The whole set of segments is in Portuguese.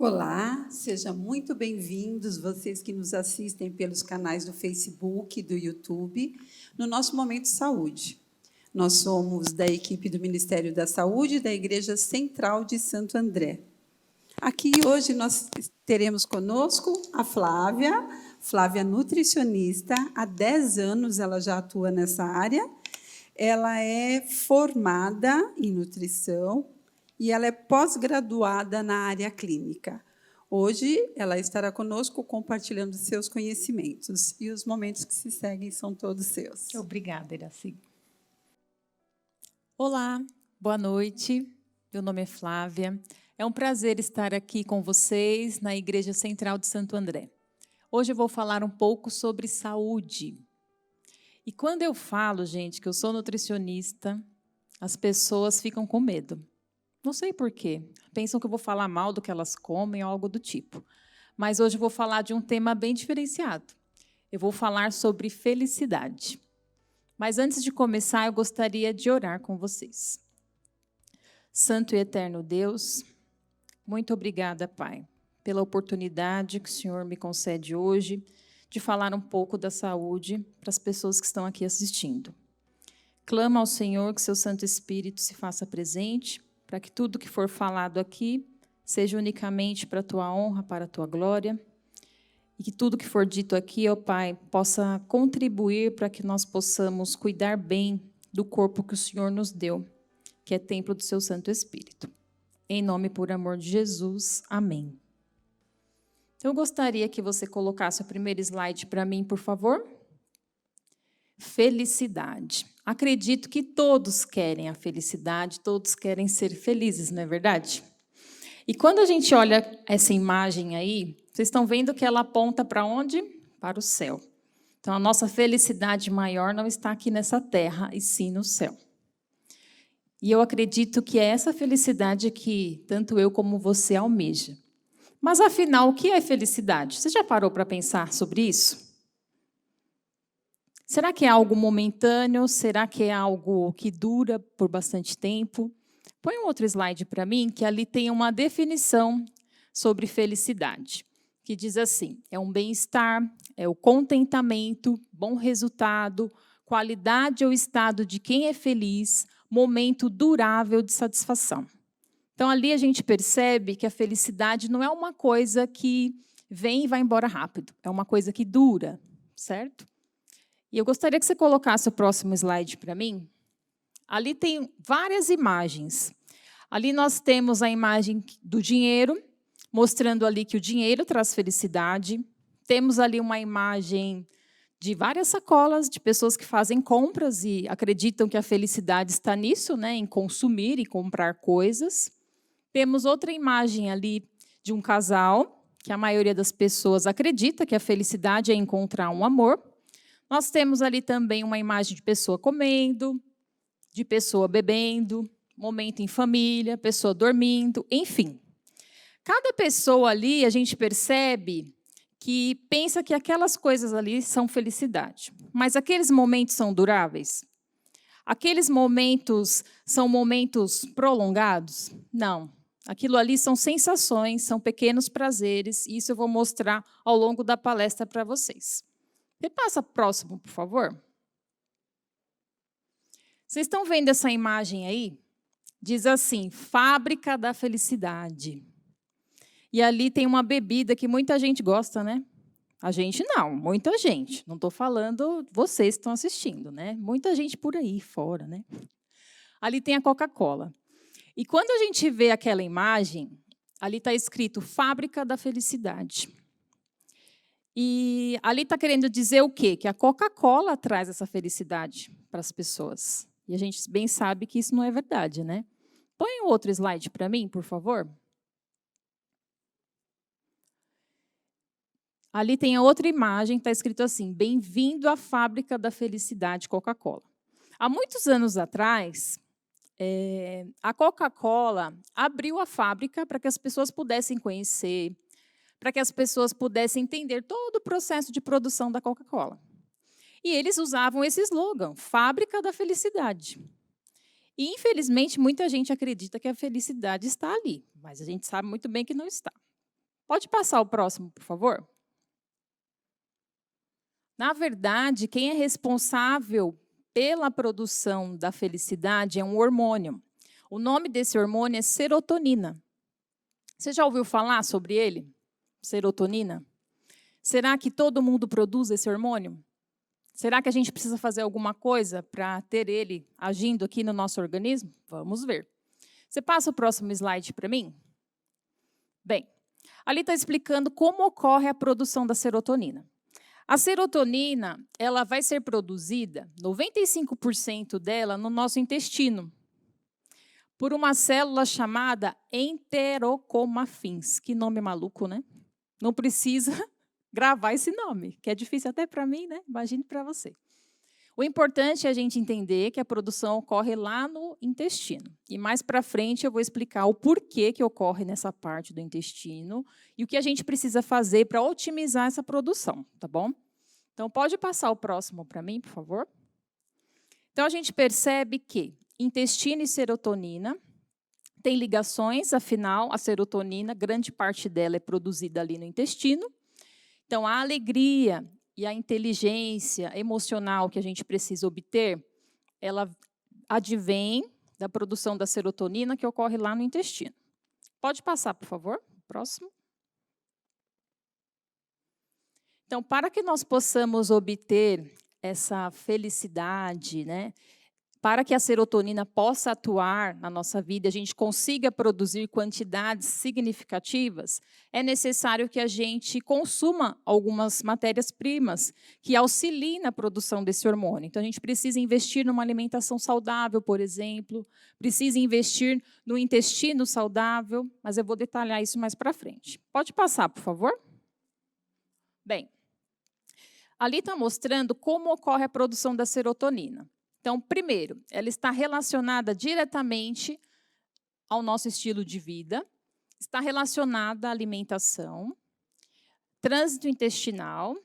Olá, sejam muito bem-vindos, vocês que nos assistem pelos canais do Facebook e do YouTube, no nosso Momento Saúde. Nós somos da equipe do Ministério da Saúde da Igreja Central de Santo André. Aqui hoje nós teremos conosco a Flávia nutricionista, há 10 anos ela já atua nessa área. Ela é formada em nutrição e ela é pós-graduada na área clínica. Hoje, ela estará conosco compartilhando seus conhecimentos e os momentos que se seguem são todos seus. Obrigada, Iraci. Olá, boa noite. Meu nome é Flávia. É um prazer estar aqui com vocês na Igreja Central de Santo André. Hoje eu vou falar um pouco sobre saúde. E quando eu falo, gente, que eu sou nutricionista, as pessoas ficam com medo. Não sei por quê. Pensam que eu vou falar mal do que elas comem ou algo do tipo. Mas hoje eu vou falar de um tema bem diferenciado. Eu vou falar sobre felicidade. Mas antes de começar, eu gostaria de orar com vocês. Santo e eterno Deus, muito obrigada, Pai, pela oportunidade que o Senhor me concede hoje de falar um pouco da saúde para as pessoas que estão aqui assistindo. Clamo ao Senhor que seu Santo Espírito se faça presente, para que tudo que for falado aqui seja unicamente para a tua honra, para a tua glória, e que tudo que for dito aqui, ó Pai, possa contribuir para que nós possamos cuidar bem do corpo que o Senhor nos deu, que é templo do seu Santo Espírito. Em nome e por amor de Jesus, amém. Então, eu gostaria que você colocasse o primeiro slide para mim, por favor. Felicidade. Acredito que todos querem a felicidade, todos querem ser felizes, não é verdade? E quando a gente olha essa imagem aí, vocês estão vendo que ela aponta para onde? Para o céu. Então, a nossa felicidade maior não está aqui nessa terra, e sim no céu. E eu acredito que é essa felicidade que tanto eu como você almeja. Mas, afinal, o que é felicidade? Você já parou para pensar sobre isso? Será que é algo momentâneo? Será que é algo que dura por bastante tempo? Põe um outro slide para mim, que ali tem uma definição sobre felicidade, que diz assim: é um bem-estar, é o contentamento, bom resultado, qualidade ou estado de quem é feliz, momento durável de satisfação. Então, ali a gente percebe que a felicidade não é uma coisa que vem e vai embora rápido, é uma coisa que dura, certo? E eu gostaria que você colocasse o próximo slide para mim. Ali tem várias imagens. Ali nós temos a imagem do dinheiro, mostrando ali que o dinheiro traz felicidade. Temos ali uma imagem de várias sacolas de pessoas que fazem compras e acreditam que a felicidade está nisso, né, em consumir e comprar coisas. Temos outra imagem ali de um casal, que a maioria das pessoas acredita que a felicidade é encontrar um amor. Nós temos ali também uma imagem de pessoa comendo, de pessoa bebendo, momento em família, pessoa dormindo, enfim. Cada pessoa ali, a gente percebe que pensa que aquelas coisas ali são felicidade. Mas aqueles momentos são duráveis? Aqueles momentos são momentos prolongados? Não. Aquilo ali são sensações, são pequenos prazeres, e isso eu vou mostrar ao longo da palestra para vocês. Você passa próximo, por favor? Vocês estão vendo essa imagem aí? Diz assim, fábrica da felicidade. E ali tem uma bebida que muita gente gosta, né? A gente não, muita gente. Não estou falando vocês que estão assistindo, né? Muita gente por aí fora, né? Ali tem a Coca-Cola. E quando a gente vê aquela imagem, ali está escrito Fábrica da Felicidade. E ali está querendo dizer o quê? Que a Coca-Cola traz essa felicidade para as pessoas. E a gente bem sabe que isso não é verdade, né? Põe um outro slide para mim, por favor. Ali tem a outra imagem, está escrito assim, bem-vindo à Fábrica da Felicidade Coca-Cola. Há muitos anos atrás, a Coca-Cola abriu a fábrica para que as pessoas pudessem conhecer, para que as pessoas pudessem entender todo o processo de produção da Coca-Cola. E eles usavam esse slogan, Fábrica da Felicidade. E, infelizmente, muita gente acredita que a felicidade está ali, mas a gente sabe muito bem que não está. Pode passar o próximo, por favor? Na verdade, quem é responsável pela produção da felicidade é um hormônio. O nome desse hormônio é serotonina. Você já ouviu falar sobre ele? Serotonina? Será que todo mundo produz esse hormônio? Será que a gente precisa fazer alguma coisa para ter ele agindo aqui no nosso organismo? Vamos ver. Você passa o próximo slide para mim? Bem, ali está explicando como ocorre a produção da serotonina. A serotonina, ela vai ser produzida, 95% dela, no nosso intestino, por uma célula chamada enterocomafins. Que nome maluco, né? Não precisa gravar esse nome, que é difícil até para mim, né? Imagine para você. O importante é a gente entender que a produção ocorre lá no intestino. E mais para frente eu vou explicar o porquê que ocorre nessa parte do intestino e o que a gente precisa fazer para otimizar essa produção, tá bom? Então, pode passar o próximo para mim, por favor? Então, a gente percebe que intestino e serotonina têm ligações, afinal, a serotonina, grande parte dela é produzida ali no intestino. Então, a alegria e a inteligência emocional que a gente precisa obter, ela advém da produção da serotonina que ocorre lá no intestino. Pode passar, por favor, próximo. Então, para que nós possamos obter essa felicidade, né, para que a serotonina possa atuar na nossa vida, a gente consiga produzir quantidades significativas, é necessário que a gente consuma algumas matérias-primas que auxiliem na produção desse hormônio. Então, a gente precisa investir numa alimentação saudável, por exemplo, precisa investir no intestino saudável, mas eu vou detalhar isso mais para frente. Pode passar, por favor? Bem, ali está mostrando como ocorre a produção da serotonina. Então, primeiro, ela está relacionada diretamente ao nosso estilo de vida, está relacionada à alimentação, trânsito intestinal,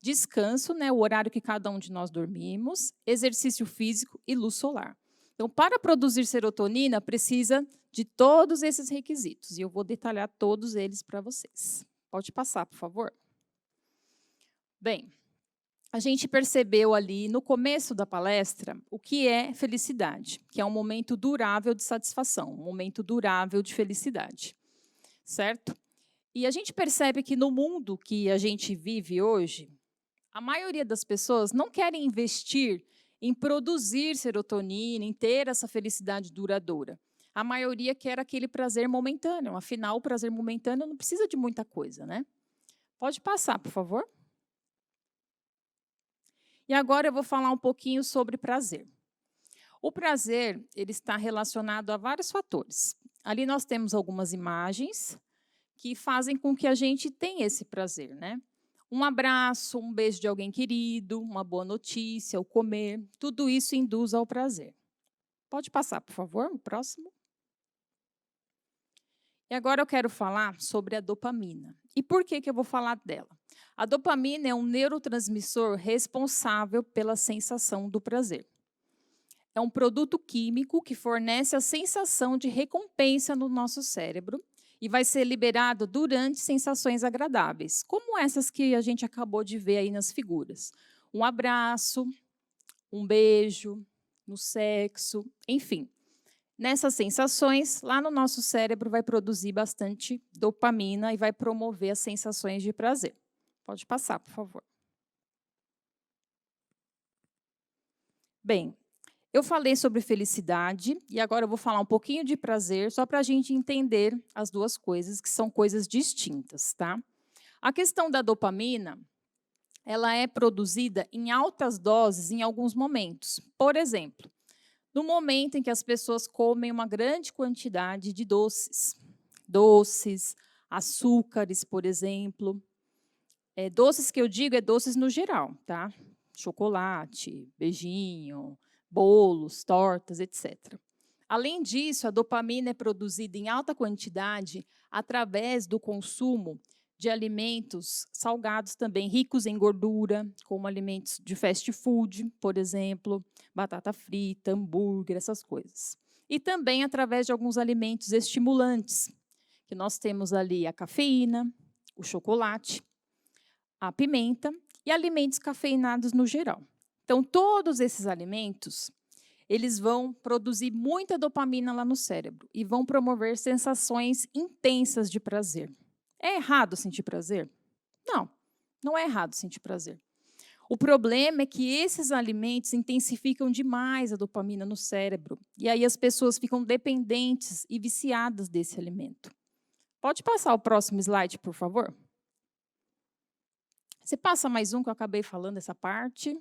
descanso, né, o horário que cada um de nós dormimos, exercício físico e luz solar. Então, para produzir serotonina, precisa de todos esses requisitos, e eu vou detalhar todos eles para vocês. Pode passar, por favor? Bem, a gente percebeu ali no começo da palestra o que é felicidade, que é um momento durável de satisfação, um momento durável de felicidade, certo? E a gente percebe que no mundo que a gente vive hoje, a maioria das pessoas não querem investir em produzir serotonina, em ter essa felicidade duradoura. A maioria quer aquele prazer momentâneo, afinal, o prazer momentâneo não precisa de muita coisa, né? Pode passar, por favor? E agora eu vou falar um pouquinho sobre prazer. O prazer, ele está relacionado a vários fatores. Ali nós temos algumas imagens que fazem com que a gente tenha esse prazer, né? Um abraço, um beijo de alguém querido, uma boa notícia, o comer, tudo isso induz ao prazer. Pode passar, por favor, o próximo. E agora eu quero falar sobre a dopamina. E por que eu vou falar dela? A dopamina é um neurotransmissor responsável pela sensação do prazer. É um produto químico que fornece a sensação de recompensa no nosso cérebro e vai ser liberado durante sensações agradáveis, como essas que a gente acabou de ver aí nas figuras. Um abraço, um beijo, no sexo, enfim. Nessas sensações, lá no nosso cérebro vai produzir bastante dopamina e vai promover as sensações de prazer. Pode passar, por favor. Bem, eu falei sobre felicidade e agora eu vou falar um pouquinho de prazer, só para a gente entender as duas coisas, que são coisas distintas, tá? A questão da dopamina, ela é produzida em altas doses em alguns momentos. Por exemplo, no momento em que as pessoas comem uma grande quantidade de doces, açúcares, por exemplo. Doces que eu digo é doces no geral, tá? Chocolate, beijinho, bolos, tortas, etc. Além disso, a dopamina é produzida em alta quantidade através do consumo de alimentos salgados também, ricos em gordura, como alimentos de fast food, por exemplo, batata frita, hambúrguer, essas coisas. E também através de alguns alimentos estimulantes, que nós temos ali a cafeína, o chocolate, a pimenta e alimentos cafeinados no geral. Então, todos esses alimentos, eles vão produzir muita dopamina lá no cérebro e vão promover sensações intensas de prazer. É errado sentir prazer? Não, não é errado sentir prazer. O problema é que esses alimentos intensificam demais a dopamina no cérebro. E aí as pessoas ficam dependentes e viciadas desse alimento. Pode passar o próximo slide, por favor? Você passa mais um que eu acabei falando essa parte.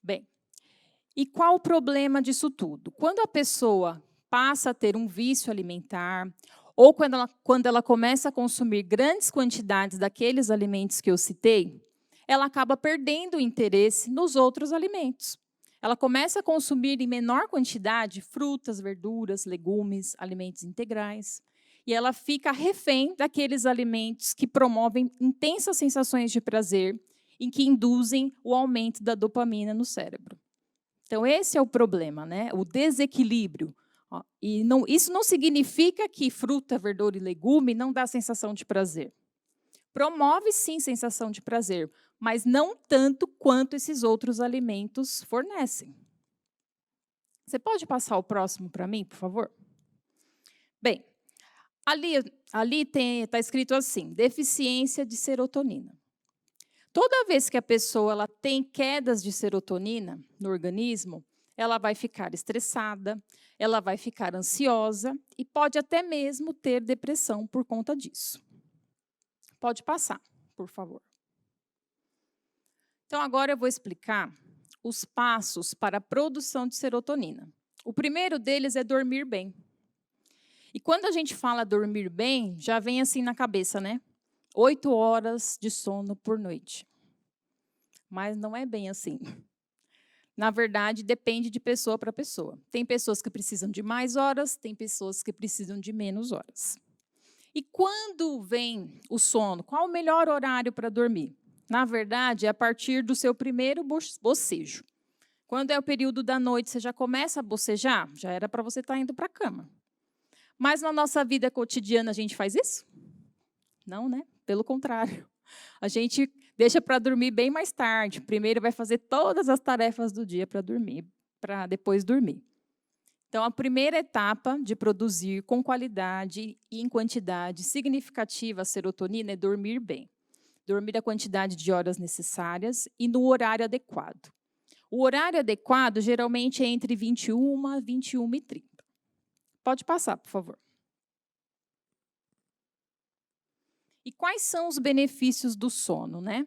Bem, e qual o problema disso tudo? Quando a pessoa passa a ter um vício alimentar, ou quando ela começa a consumir grandes quantidades daqueles alimentos que eu citei, ela acaba perdendo o interesse nos outros alimentos. Ela começa a consumir em menor quantidade frutas, verduras, legumes, alimentos integrais, e ela fica refém daqueles alimentos que promovem intensas sensações de prazer e que induzem o aumento da dopamina no cérebro. Então, esse é o problema, né? O desequilíbrio. E isso não significa que fruta, verdura e legume não dá sensação de prazer. Promove, sim, sensação de prazer, mas não tanto quanto esses outros alimentos fornecem. Você pode passar o próximo para mim, por favor? Bem, ali está escrito assim, deficiência de serotonina. Toda vez que a pessoa ela tem quedas de serotonina no organismo, ela vai ficar estressada, ela vai ficar ansiosa e pode até mesmo ter depressão por conta disso. Pode passar, por favor. Então, agora eu vou explicar os passos para a produção de serotonina. O primeiro deles é dormir bem. E quando a gente fala dormir bem, já vem assim na cabeça, né? 8 horas de sono por noite. Mas não é bem assim. Na verdade, depende de pessoa para pessoa. Tem pessoas que precisam de mais horas, tem pessoas que precisam de menos horas. E quando vem o sono, qual o melhor horário para dormir? Na verdade, é a partir do seu primeiro bocejo. Quando é o período da noite, você já começa a bocejar? Já era para você estar indo para a cama. Mas na nossa vida cotidiana, a gente faz isso? Não, né? Pelo contrário. A gente deixa para dormir bem mais tarde. Primeiro vai fazer todas as tarefas do dia para dormir, para depois dormir. Então, a primeira etapa de produzir com qualidade e em quantidade significativa a serotonina é dormir bem. Dormir a quantidade de horas necessárias e no horário adequado. O horário adequado geralmente é entre 21 e 21h30. Pode passar, por favor. E quais são os benefícios do sono, né?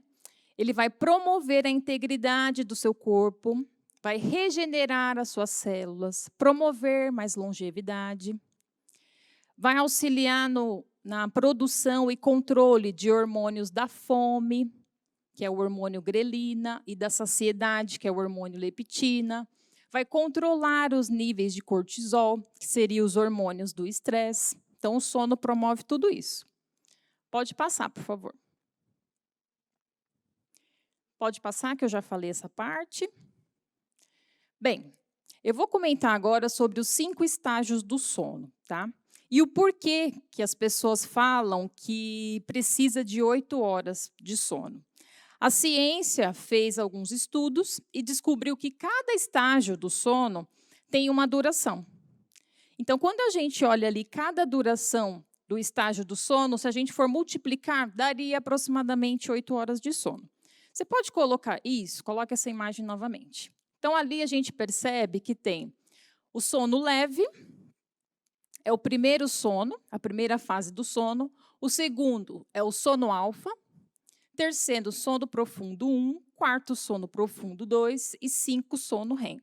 Ele vai promover a integridade do seu corpo, vai regenerar as suas células, promover mais longevidade, vai auxiliar na produção e controle de hormônios da fome, que é o hormônio grelina, e da saciedade, que é o hormônio leptina, vai controlar os níveis de cortisol, que seriam os hormônios do estresse. Então, o sono promove tudo isso. Pode passar, por favor. Pode passar, que eu já falei essa parte. Bem, eu vou comentar agora sobre os 5 estágios do sono, tá? E o porquê que as pessoas falam que precisa de 8 horas de sono. A ciência fez alguns estudos e descobriu que cada estágio do sono tem uma duração. Então, quando a gente olha ali cada duração do estágio do sono, se a gente for multiplicar, daria aproximadamente 8 horas de sono. Você pode colocar isso? Coloque essa imagem novamente. Então, ali a gente percebe que tem o sono leve, é o primeiro sono, a primeira fase do sono. O segundo é o sono alfa. Terceiro, sono profundo 1. Quarto, sono profundo 2. E 5, sono REM.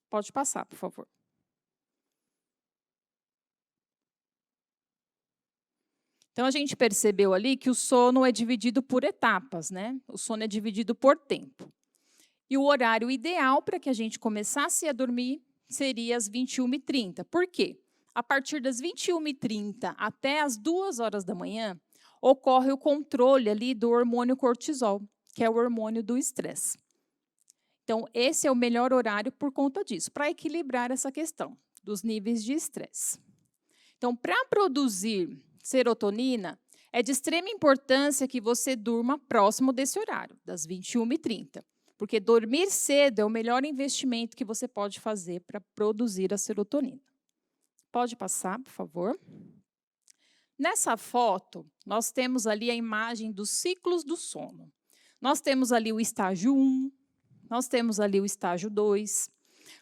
Pode passar, por favor. Então, a gente percebeu ali que o sono é dividido por etapas, né? O sono é dividido por tempo. E o horário ideal para que a gente começasse a dormir seria às 21h30. Por quê? A partir das 21h30 até as 2 horas da manhã, ocorre o controle ali do hormônio cortisol, que é o hormônio do estresse. Então, esse é o melhor horário por conta disso, para equilibrar essa questão dos níveis de estresse. Então, para produzir serotonina, é de extrema importância que você durma próximo desse horário, das 21h30, porque dormir cedo é o melhor investimento que você pode fazer para produzir a serotonina. Pode passar, por favor. Nessa foto, nós temos ali a imagem dos ciclos do sono. Nós temos ali o estágio 1, nós temos ali o estágio 2.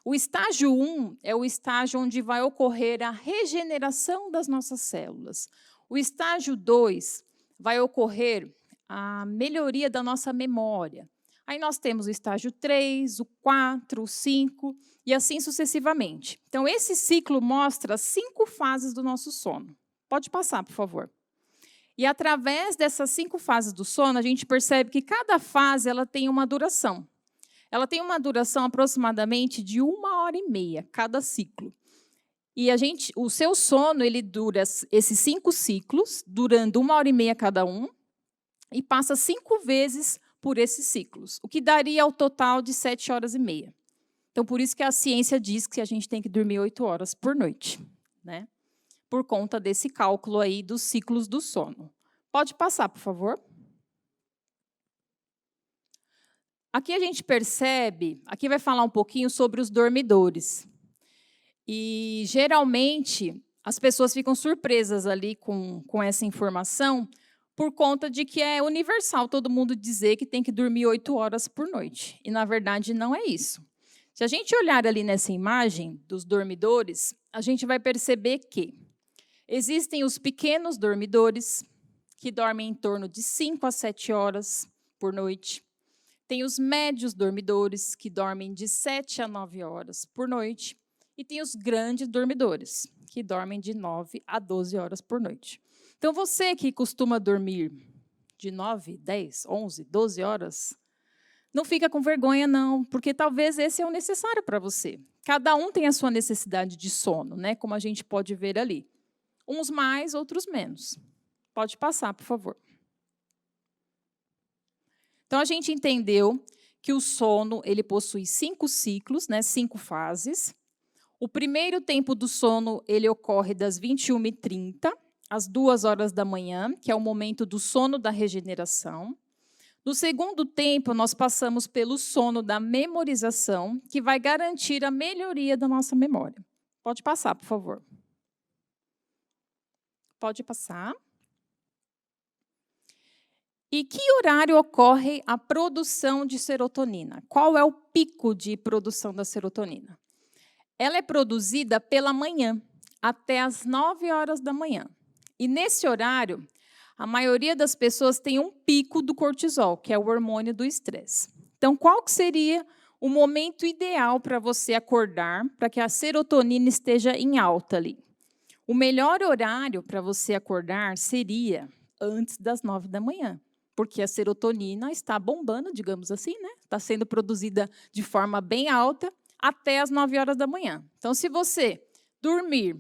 O estágio 1 é o estágio onde vai ocorrer a regeneração das nossas células. O estágio 2 vai ocorrer a melhoria da nossa memória. Aí nós temos o estágio 3, o 4, o 5 e assim sucessivamente. Então, esse ciclo mostra 5 fases do nosso sono. Pode passar, por favor. E através dessas 5 fases do sono, a gente percebe que cada fase ela tem uma duração. Ela tem uma duração aproximadamente de 1h30, cada ciclo. E o seu sono, ele dura esses 5 ciclos, durando 1h30 cada um, e passa 5 vezes por esses ciclos, o que daria ao total de 7h30. Então, por isso que a ciência diz que a gente tem que dormir 8 horas por noite, né? Por conta desse cálculo aí dos ciclos do sono. Pode passar, por favor. Aqui a gente percebe, aqui vai falar um pouquinho sobre os dormidores. E, geralmente, as pessoas ficam surpresas ali com essa informação, por conta de que é universal todo mundo dizer que tem que dormir 8 horas por noite. E, na verdade, não é isso. Se a gente olhar ali nessa imagem dos dormidores, a gente vai perceber que existem os pequenos dormidores, que dormem em torno de 5 a 7 horas por noite. Tem os médios dormidores, que dormem de 7 a 9 horas por noite. E tem os grandes dormidores, que dormem de 9 a 12 horas por noite. Então, você que costuma dormir de 9, 10, 11, 12 horas, não fica com vergonha, não, porque talvez esse é o necessário para você. Cada um tem a sua necessidade de sono, né? Como a gente pode ver ali. Uns mais, outros menos. Pode passar, por favor. Então, a gente entendeu que o sono ele possui 5 ciclos, né, 5 fases. O primeiro tempo do sono ele ocorre das 21h30 às 2 horas da manhã, que é o momento do sono da regeneração. No segundo tempo, nós passamos pelo sono da memorização, que vai garantir a melhoria da nossa memória. Pode passar, por favor. Pode passar. E que horário ocorre a produção de serotonina? Qual é o pico de produção da serotonina? Ela é produzida pela manhã, até às 9 horas da manhã. E nesse horário, a maioria das pessoas tem um pico do cortisol, que é o hormônio do estresse. Então, qual que seria o momento ideal para você acordar, para que a serotonina esteja em alta ali? O melhor horário para você acordar seria antes das 9 da manhã. Porque a serotonina está bombando, digamos assim, né? Está sendo produzida de forma bem alta até as 9 horas da manhã. Então, se você dormir,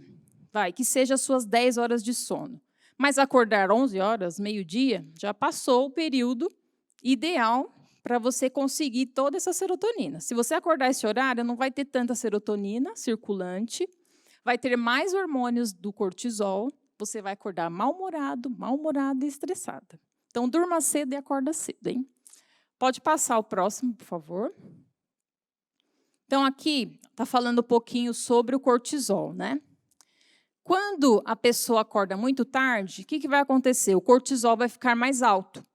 que seja as suas 10 horas de sono, mas acordar 11 horas, meio-dia, já passou o período ideal para você conseguir toda essa serotonina. Se você acordar esse horário, não vai ter tanta serotonina circulante, vai ter mais hormônios do cortisol, você vai acordar mal-humorado e estressada. Então, durma cedo e acorda cedo, hein? Pode passar o próximo, por favor. Então, aqui está falando um pouquinho sobre o cortisol, né? Quando a pessoa acorda muito tarde, o que vai acontecer? O cortisol vai ficar mais alto.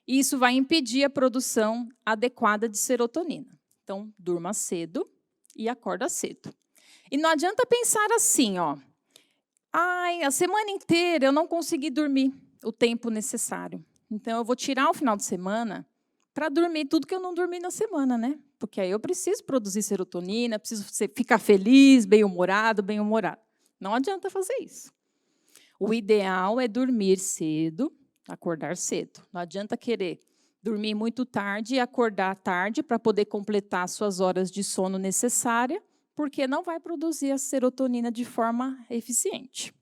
E isso vai impedir a produção adequada de serotonina. Então, durma cedo e acorda cedo. E não adianta pensar assim, ó. A semana inteira eu não consegui dormir o tempo necessário. Então, eu vou tirar o final de semana para dormir tudo que eu não dormi na semana, né? Porque aí eu preciso produzir serotonina, preciso ficar feliz, bem-humorado. Não adianta fazer isso. O ideal é dormir cedo, acordar cedo. Não adianta querer dormir muito tarde e acordar tarde para poder completar suas horas de sono necessária, porque não vai produzir a serotonina de forma eficiente.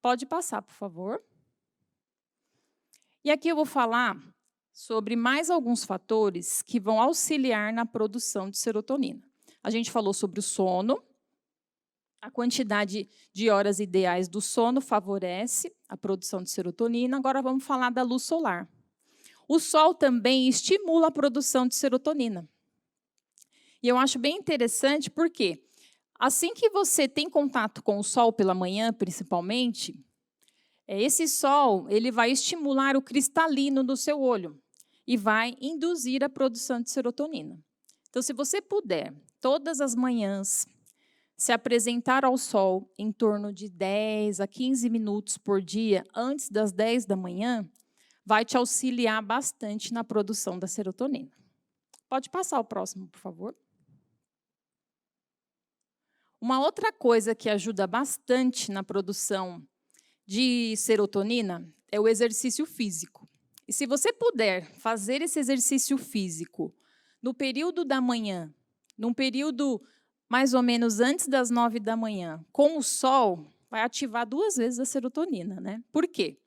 Pode passar, por favor. E aqui eu vou falar sobre mais alguns fatores que vão auxiliar na produção de serotonina. A gente falou sobre o sono. A quantidade de horas ideais do sono favorece a produção de serotonina. Agora vamos falar da luz solar. O sol também estimula a produção de serotonina. E eu acho bem interessante porque, assim que você tem contato com o sol pela manhã, principalmente, esse sol ele vai estimular o cristalino do seu olho e vai induzir a produção de serotonina. Então, se você puder, todas as manhãs, se apresentar ao sol em torno de 10 a 15 minutos por dia, antes das 10 da manhã, vai te auxiliar bastante na produção da serotonina. Pode passar o próximo, por favor. Uma outra coisa que ajuda bastante na produção de serotonina é o exercício físico. E se você puder fazer esse exercício físico no período da manhã, num período mais ou menos antes das 9 da manhã, com o sol, vai ativar 2 vezes a serotonina, né? Por quê?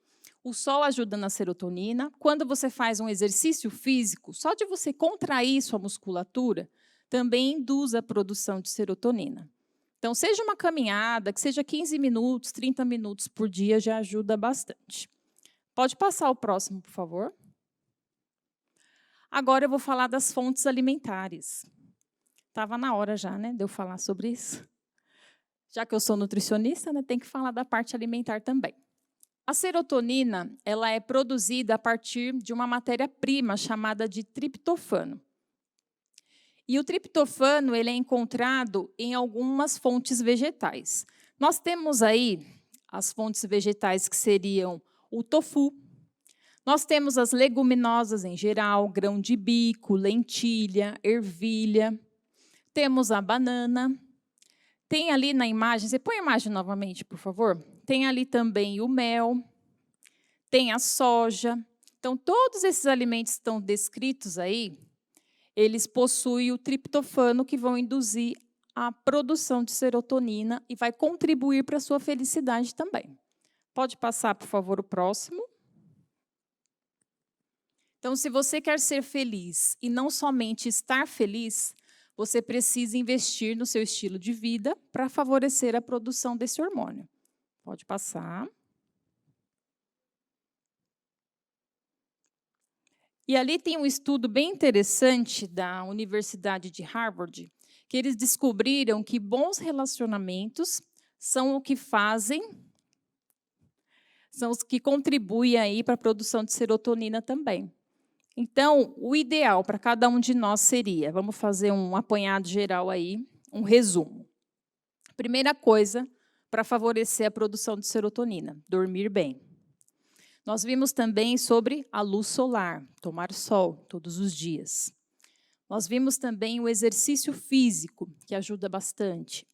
O sol ajuda na serotonina. Quando você faz um exercício físico, só de você contrair sua musculatura, também induz a produção de serotonina. Então, seja uma caminhada, que seja 15 minutos, 30 minutos por dia, já ajuda bastante. Pode passar o próximo, por favor. Agora eu vou falar das fontes alimentares. Estava na hora já, né, de eu falar sobre isso. Já que eu sou nutricionista, né, tem que falar da parte alimentar também. A serotonina, ela é produzida a partir de uma matéria-prima chamada de triptofano. E o triptofano ele é encontrado em algumas fontes vegetais. Nós temos aí as fontes vegetais que seriam o tofu. Nós temos as leguminosas em geral, grão de bico, lentilha, ervilha. Temos a banana. Tem ali na imagem, você põe a imagem novamente, por favor? Tem ali também o mel, tem a soja. Então, todos esses alimentos que estão descritos aí, eles possuem o triptofano que vão induzir a produção de serotonina e vai contribuir para a sua felicidade também. Pode passar, por favor, o próximo. Então, se você quer ser feliz e não somente estar feliz, você precisa investir no seu estilo de vida para favorecer a produção desse hormônio. Pode passar. E ali tem um estudo bem interessante da Universidade de Harvard, que eles descobriram que bons relacionamentos são o que são os que contribuem aí para a produção de serotonina também. Então, o ideal para cada um de nós seria, vamos fazer um apanhado geral aí, um resumo. Primeira coisa, para favorecer a produção de serotonina, dormir bem. Nós vimos também sobre a luz solar, tomar sol todos os dias. Nós vimos também o exercício físico, que ajuda bastante.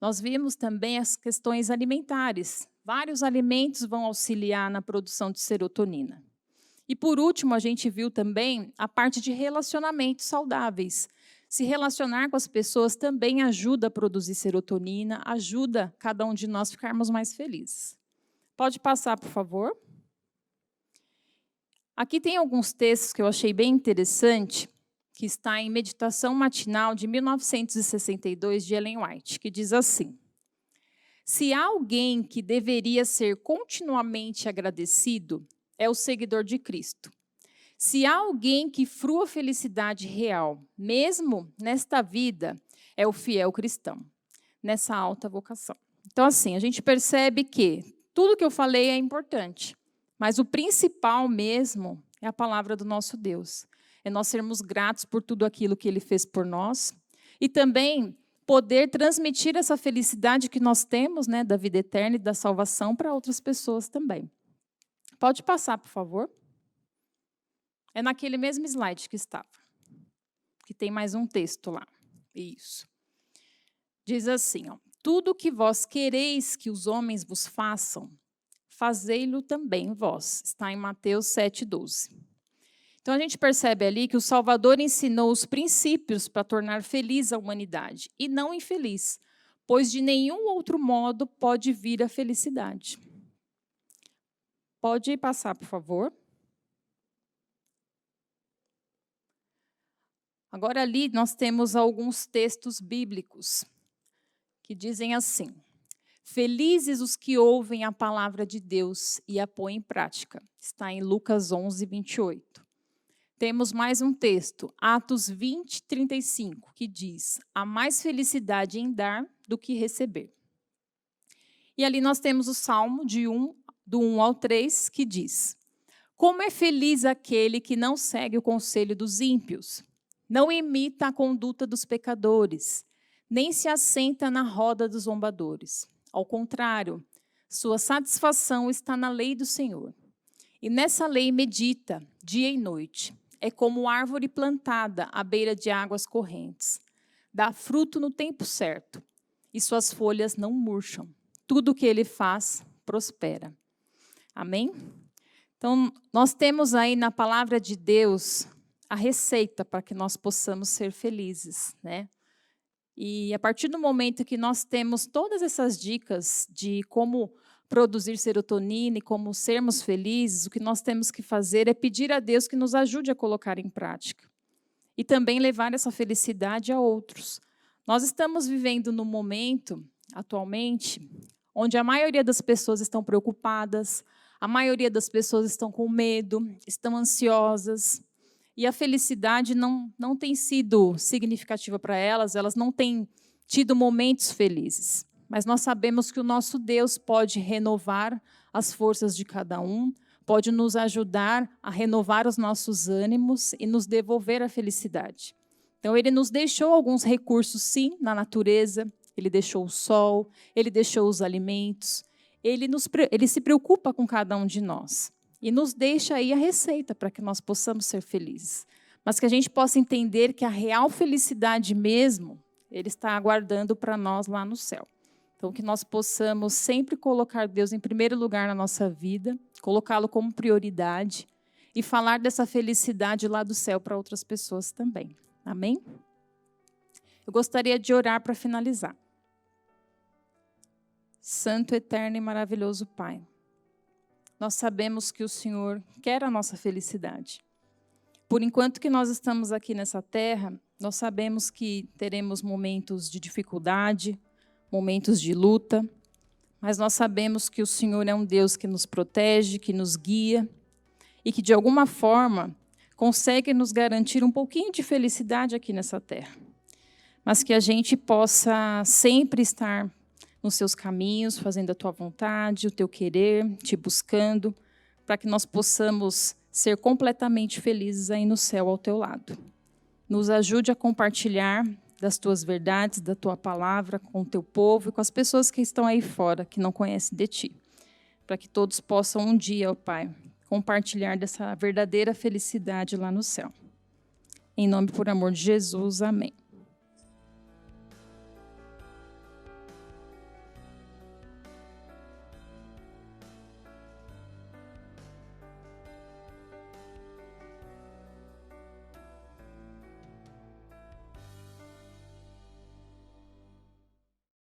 Nós vimos também as questões alimentares. Vários alimentos vão auxiliar na produção de serotonina. E, por último, a gente viu também a parte de relacionamentos saudáveis. Se relacionar com as pessoas também ajuda a produzir serotonina, ajuda cada um de nós a ficarmos mais felizes. Pode passar, por favor. Aqui tem alguns textos que eu achei bem interessante, que está em Meditação Matinal de 1962, de Ellen White, que diz assim: se há alguém que deveria ser continuamente agradecido, é o seguidor de Cristo. Se há alguém que frua felicidade real, mesmo nesta vida, é o fiel cristão, nessa alta vocação. Então, assim, a gente percebe que tudo que eu falei é importante, mas o principal mesmo é a palavra do nosso Deus. É nós sermos gratos por tudo aquilo que Ele fez por nós e também poder transmitir essa felicidade que nós temos, né, da vida eterna e da salvação para outras pessoas também. Pode passar, por favor. É naquele mesmo slide que estava, que tem mais um texto lá. Isso. Diz assim, ó, tudo que vós quereis que os homens vos façam, fazei-lo também vós. Está em Mateus 7,12. Então, a gente percebe ali que o Salvador ensinou os princípios para tornar feliz a humanidade, e não infeliz, pois de nenhum outro modo pode vir a felicidade. Pode passar, por favor. Agora, ali, nós temos alguns textos bíblicos que dizem assim: Felizes os que ouvem a palavra de Deus e a põem em prática. Está em Lucas 11, 28. Temos mais um texto, Atos 20, 35, que diz: há mais felicidade em dar do que receber. E ali nós temos o Salmo do 1 ao 3, que diz: como é feliz aquele que não segue o conselho dos ímpios, não imita a conduta dos pecadores, nem se assenta na roda dos zombadores. Ao contrário, sua satisfação está na lei do Senhor. E nessa lei medita dia e noite. É como árvore plantada à beira de águas correntes. Dá fruto no tempo certo, e suas folhas não murcham. Tudo o que ele faz prospera. Amém? Então, nós temos aí na palavra de Deus a receita para que nós possamos ser felizes, né? E a partir do momento que nós temos todas essas dicas de como produzir serotonina e como sermos felizes, o que nós temos que fazer é pedir a Deus que nos ajude a colocar em prática. E também levar essa felicidade a outros. Nós estamos vivendo num momento, atualmente, onde a maioria das pessoas estão preocupadas, a maioria das pessoas estão com medo, estão ansiosas. E a felicidade não tem sido significativa para elas não têm tido momentos felizes. Mas nós sabemos que o nosso Deus pode renovar as forças de cada um, pode nos ajudar a renovar os nossos ânimos e nos devolver a felicidade. Então, ele nos deixou alguns recursos, sim, na natureza, ele deixou o sol, ele deixou os alimentos, ele se preocupa com cada um de nós. E nos deixa aí a receita para que nós possamos ser felizes. Mas que a gente possa entender que a real felicidade mesmo, ele está aguardando para nós lá no céu. Então, que nós possamos sempre colocar Deus em primeiro lugar na nossa vida, colocá-lo como prioridade e falar dessa felicidade lá do céu para outras pessoas também. Amém? Eu gostaria de orar para finalizar. Santo, eterno e maravilhoso Pai, nós sabemos que o Senhor quer a nossa felicidade. Por enquanto que nós estamos aqui nessa terra, nós sabemos que teremos momentos de dificuldade, momentos de luta, mas nós sabemos que o Senhor é um Deus que nos protege, que nos guia e que, de alguma forma, consegue nos garantir um pouquinho de felicidade aqui nessa terra. Mas que a gente possa sempre estar nos seus caminhos, fazendo a tua vontade, o teu querer, te buscando, para que nós possamos ser completamente felizes aí no céu ao teu lado. Nos ajude a compartilhar das tuas verdades, da tua palavra com o teu povo e com as pessoas que estão aí fora, que não conhecem de ti. Para que todos possam um dia, ó Pai, compartilhar dessa verdadeira felicidade lá no céu. Em nome e por amor de Jesus, amém.